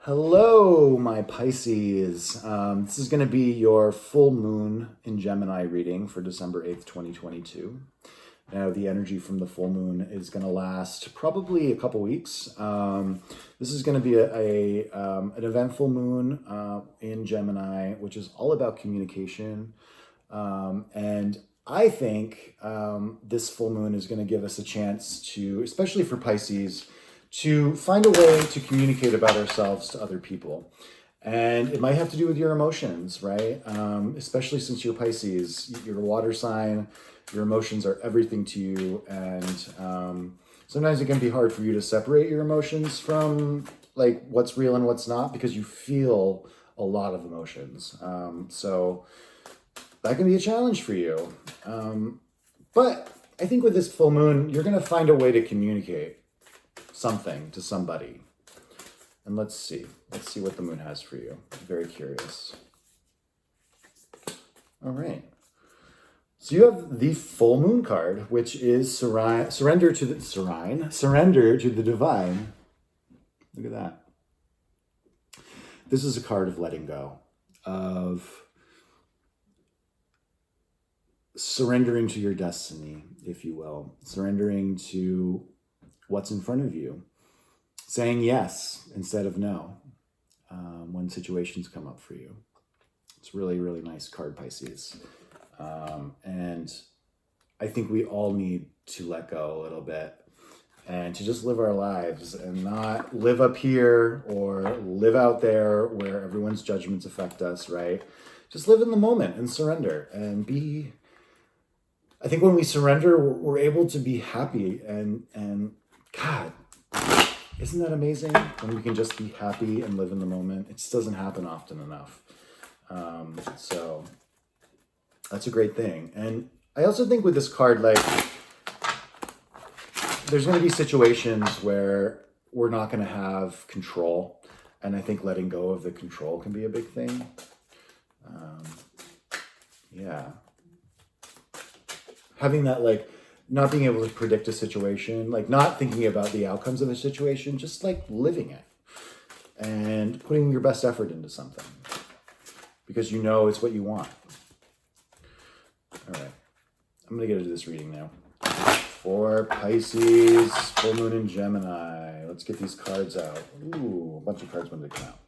Hello, my Pisces. This is going to be your full moon in Gemini reading for December 8th, 2022. Now, the energy from the full moon is going to last probably a couple weeks. This is going to be an eventful moon in Gemini, which is all about communication. And I think this full moon is going to give us a chance to, especially for Pisces, to find a way to communicate about ourselves to other people. And it might have to do with your emotions, right? Especially since you're Pisces, you're a water sign, your emotions are everything to you. And sometimes it can be hard for you to separate your emotions from like what's real and what's not, because you feel a lot of emotions. So that can be a challenge for you. But I think with this full moon, you're going to find a way to communicate something to somebody. And let's see what the moon has for you. I'm very curious. All right. So you have the full moon card, which is surrender to the divine. Look at that. This is a card of letting go, of surrendering to your destiny, if you will, surrendering to what's in front of you, saying yes instead of no when situations come up for you. It's really, really nice card, Pisces. And I think we all need to let go a little bit and to just live our lives and not live up here or live out there where everyone's judgments affect us, right? Just live in the moment and surrender and be. I think when we surrender, we're able to be happy and God, isn't that amazing when we can just be happy and live in the moment? It just doesn't happen often enough. So that's a great thing. And I also think with this card, like, there's going to be situations where we're not going to have control. And I think letting go of the control can be a big thing. Yeah. Having that, like, not being able to predict a situation, like not thinking about the outcomes of a situation, just like living it and putting your best effort into something because you know it's what you want. All right, I'm going to get into this reading now. For Pisces, full moon in Gemini. Let's get these cards out. Ooh, a bunch of cards wanted to come out.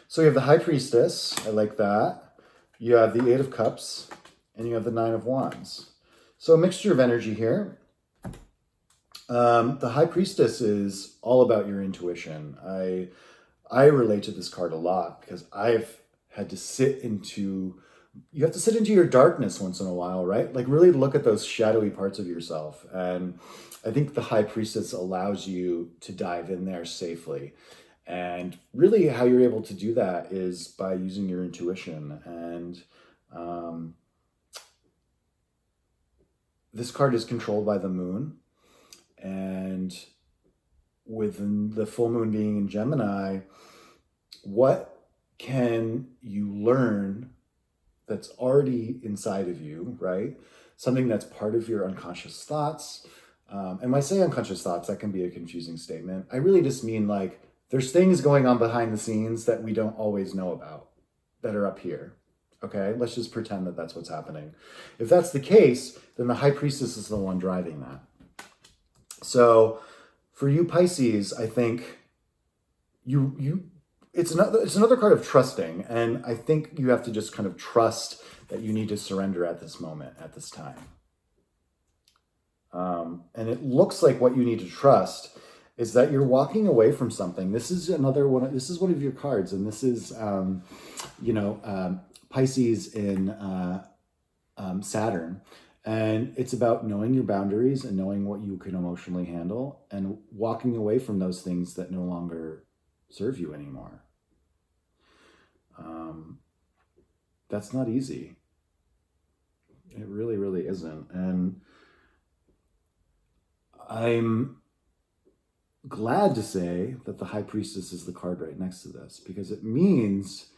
So you have the High Priestess. I like that. You have the Eight of Cups and you have the Nine of Wands. So a mixture of energy here. The High Priestess is all about your intuition. I relate to this card a lot because I've had to you have to sit into your darkness once in a while, right? Like really look at those shadowy parts of yourself. And I think the High Priestess allows you to dive in there safely. And really how you're able to do that is by using your intuition. And this card is controlled by the moon, and with the full moon being in Gemini, what can you learn that's already inside of you, right? Something that's part of your unconscious thoughts. And when I say unconscious thoughts, that can be a confusing statement. I really just mean like there's things going on behind the scenes that we don't always know about that are up here. Okay, let's just pretend that that's what's happening. If that's the case, then the High Priestess is the one driving that. So for you Pisces, I think it's another card of trusting. And I think you have to just kind of trust that you need to surrender at this moment, at this time. And it looks like what you need to trust is that you're walking away from something. This is one of your cards. And this is, Pisces in Saturn. And it's about knowing your boundaries and knowing what you can emotionally handle and walking away from those things that no longer serve you anymore. That's not easy. It really, really isn't. And I'm glad to say that the High Priestess is the card right next to this, because it means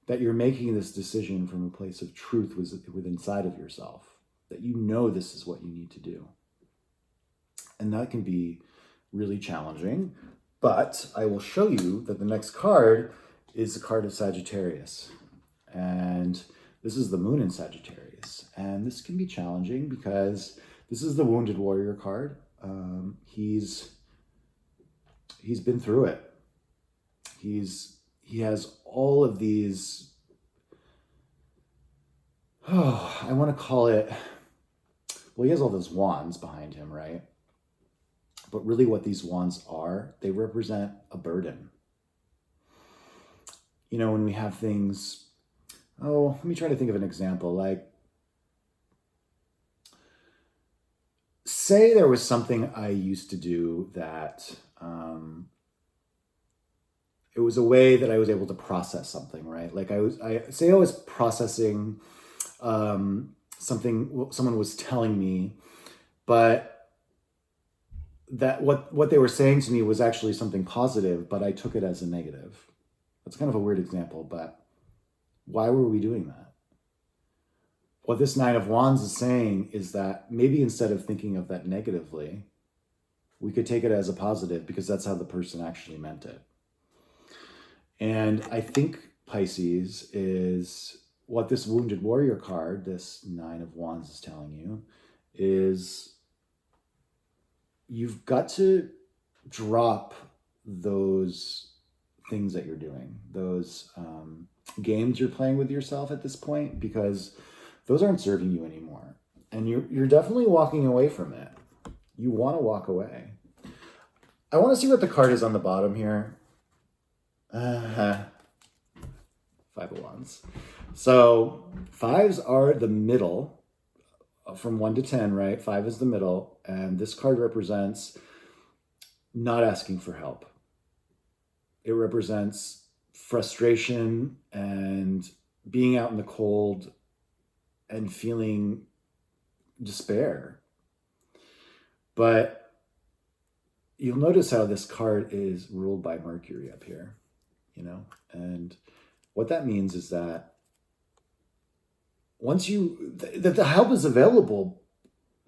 that you're making this decision from a place of truth within inside of yourself, that you know this is what you need to do. And that can be really challenging, but I will show you that the next card is the card of Sagittarius. And this is the moon in Sagittarius. And this can be challenging because this is the Wounded Warrior card. He's been through it. He has all of these, I want to call it, well, he has all those wands behind him, right? But really what these wands are, they represent a burden. You know, when we have things, let me try to think of an example. Like, say there was something I used to do that, it was a way that I was able to process something, right? Like I was processing something someone was telling me, but that what they were saying to me was actually something positive, but I took it as a negative. That's kind of a weird example, but why were we doing that? What this Nine of Wands is saying is that maybe instead of thinking of that negatively, we could take it as a positive because that's how the person actually meant it. And I think, Pisces, is what this Wounded Warrior card, this Nine of Wands, is telling you is you've got to drop those things that you're doing, those games you're playing with yourself at this point, because those aren't serving you anymore. And you're definitely walking away from it. You want to walk away. I want to see what the card is on the bottom here. Five of Wands. So fives are the middle from 1 to 10, right? 5 is the middle. And this card represents not asking for help. It represents frustration and being out in the cold and feeling despair. But you'll notice how this card is ruled by Mercury up here, you know? And what that means is that once that the help is available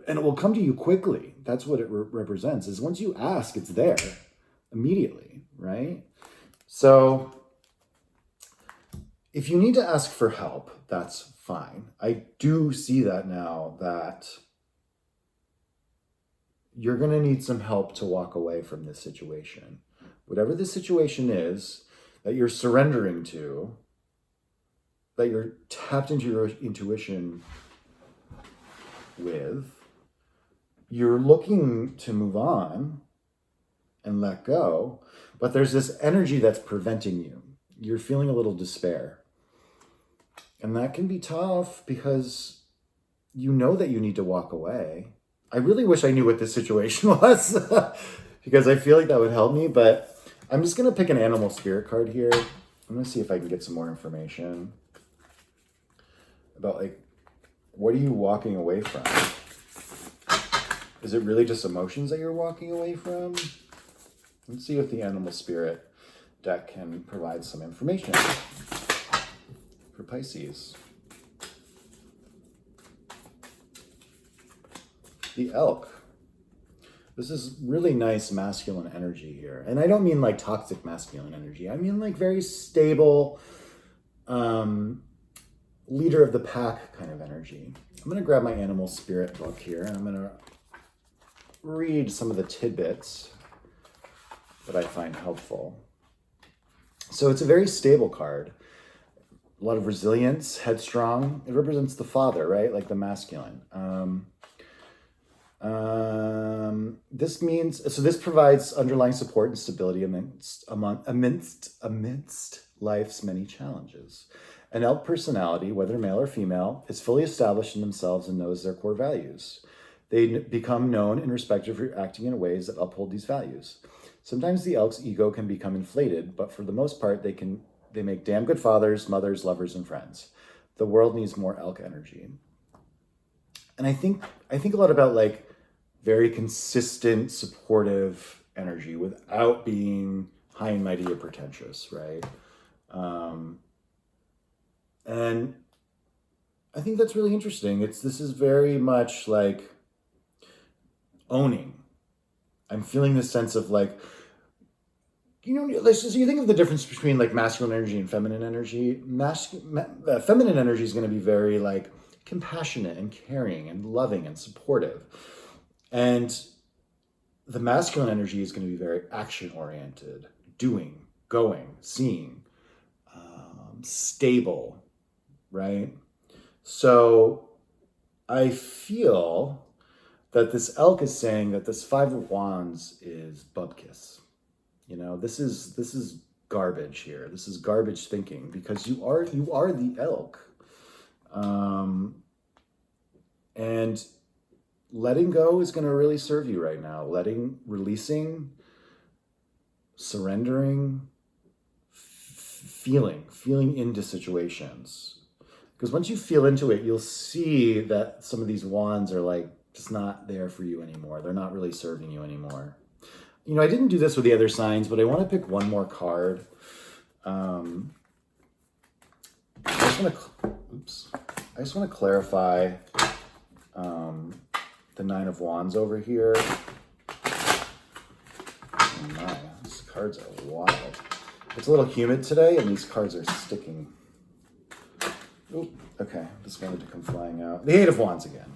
and it will come to you quickly. That's what it represents, is once you ask, it's there immediately, right? So if you need to ask for help, that's fine. I do see that now, that you're going to need some help to walk away from this situation. Whatever the situation is that you're surrendering to, that you're tapped into your intuition with, you're looking to move on and let go, but there's this energy that's preventing you. You're feeling a little despair. And that can be tough because you know that you need to walk away. I really wish I knew what this situation was because I feel like that would help me, but I'm just going to pick an animal spirit card here. I'm going to see if I can get some more information about, like, what are you walking away from? Is it really just emotions that you're walking away from? Let's see if the animal spirit deck can provide some information for Pisces. The elk. This is really nice masculine energy here. And I don't mean like toxic masculine energy. I mean like very stable, leader of the pack kind of energy. I'm going to grab my animal spirit book here and I'm going to read some of the tidbits that I find helpful. So it's a very stable card. A lot of resilience, headstrong. It represents the father, right? Like the masculine. This provides underlying support and stability amidst life's many challenges. An elk personality, whether male or female, is fully established in themselves and knows their core values. They become known and respected for acting in ways that uphold these values. Sometimes the elk's ego can become inflated, but for the most part, they make damn good fathers, mothers, lovers, and friends. The world needs more elk energy. And I think a lot about like very consistent, supportive energy without being high and mighty or pretentious, right? And I think that's really interesting. This is very much like owning. I'm feeling this sense of like, So you think of the difference between like masculine energy and feminine energy. Feminine energy is going to be very like compassionate and caring and loving and supportive. And the masculine energy is going to be very action oriented, doing, going, seeing, stable, right? So I feel that this elk is saying that this Five of Wands is bupkis. This is garbage here. This is garbage thinking, because you are the elk. And letting go is going to really serve you right now. Releasing, surrendering, feeling into situations. Because once you feel into it, you'll see that some of these wands are like just not there for you anymore. They're not really serving you anymore. I didn't do this with the other signs, but I want to pick one more card. I just want to clarify the Nine of Wands over here. Oh my, these cards are wild. It's a little humid today, and these cards are sticking. Oop, okay, just wanted to come flying out. The Eight of Wands again.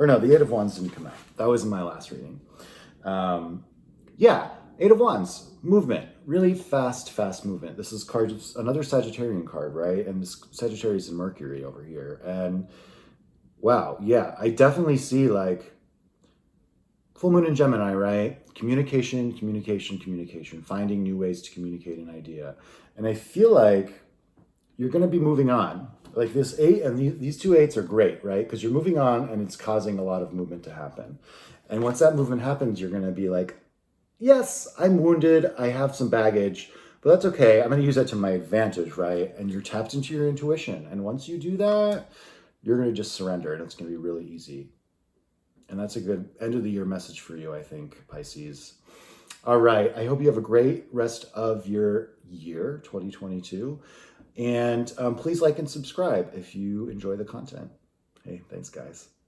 Or no, the Eight of Wands didn't come out. That was in my last reading. Yeah, Eight of Wands, movement, really fast movement. This is another Sagittarian card, right? And this Sagittarius and Mercury over here. And wow, yeah, I definitely see like full moon in Gemini, right? Communication, finding new ways to communicate an idea. And I feel like you're going to be moving on. Like this 8 and these two 8s are great, right? Because you're moving on and it's causing a lot of movement to happen. And once that movement happens, you're going to be like, yes, I'm wounded. I have some baggage, but that's okay. I'm going to use that to my advantage, right? And you're tapped into your intuition. And once you do that, you're going to just surrender, and it's going to be really easy. And that's a good end of the year message for you, I think, Pisces. All right. I hope you have a great rest of your year, 2022. And please like and subscribe if you enjoy the content. Hey, thanks, guys.